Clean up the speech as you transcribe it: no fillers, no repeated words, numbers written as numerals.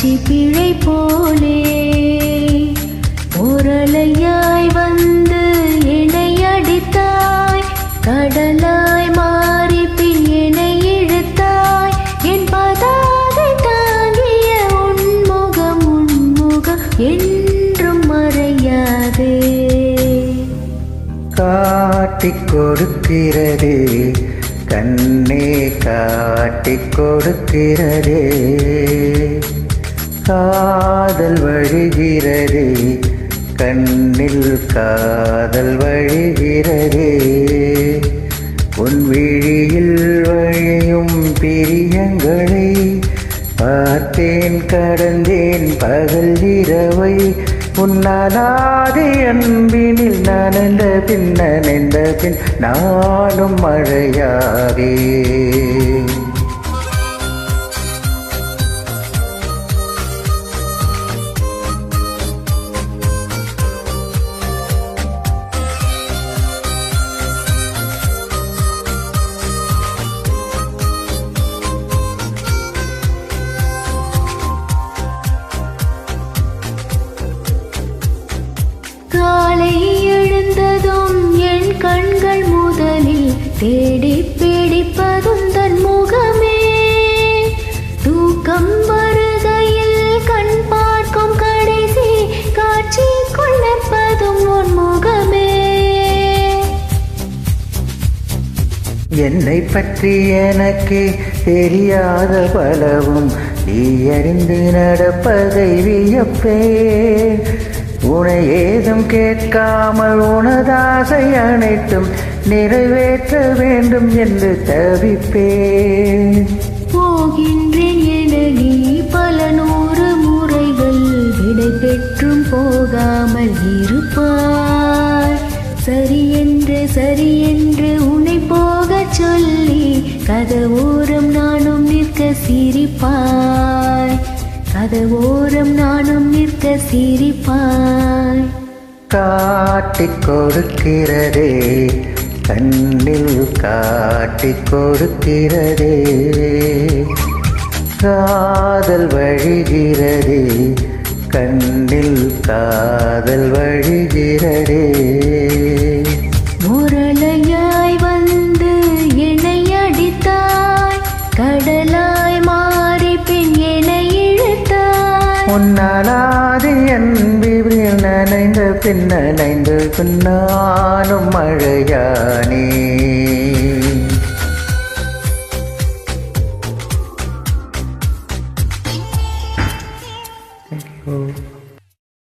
காட்சி பிழை போலே ஓரலையாய் வந்து என்னை அடித்தாய், கடலாய் மாறி பின் என்னை இழுத்தாய். என் பதாகை தாங்கிய உன்முகம் என்றும் மறையாதே. காட்டிக் கொடுக்கிறதே கண்ணே, காட்டிக் கொடுக்கிறதே. காதல் வழிகிறதே கண்ணில், காதல் வழிகிறதே. உன் விழியில் வழியும் பிரியங்களை பார்த்தேன், கடந்தேன் பகல் இரவை. உன்னாலாதி அன்பினில் நனைந்த பின் நானும் மழையாகே. காலை எழுந்ததும் என் கண்கள் முதலில் தேடி பிடிப்பதும் தன் முகமே. தூக்கம் வருகையில் கண் பார்க்கும் கடைசி காட்சி கொள்ளப்பதும் உன் முகமே. என்னை பற்றி எனக்கு தெரியாத பலவும் நீ அறிந்து நடப்பதை வியப்பேன். உனை ஏதும் கேட்காமல் உனதாசை அனைத்தும் நிறைவேற்ற வேண்டும் என்று தவிப்பேன். போகின்றேன் என நீ பல 100 முறைகள் விடை பெற்றும் போகாமல் இருப்பாய். சரியென்று உன்னை போகச் சொல்லி கதவோரம் நானும் நிற்க சிரிப்பாய், கதவோரம் நானும் நிற்க சிரிப்பாய். காட்டிக் கொடுக்கிறதே கண்ணில், காட்டிக் கொடுக்கிறதே. காதல் வழிகிறதே கண்ணில், காதல் வழிகிறதே. முரளையாய் வந்து என்னை அடித்தாய், கடலாய் மாறி பின் என்னை இழுத்தாய். உன்னாலாதி அன்பில் நனைந்த பின் நானும் மழையானே.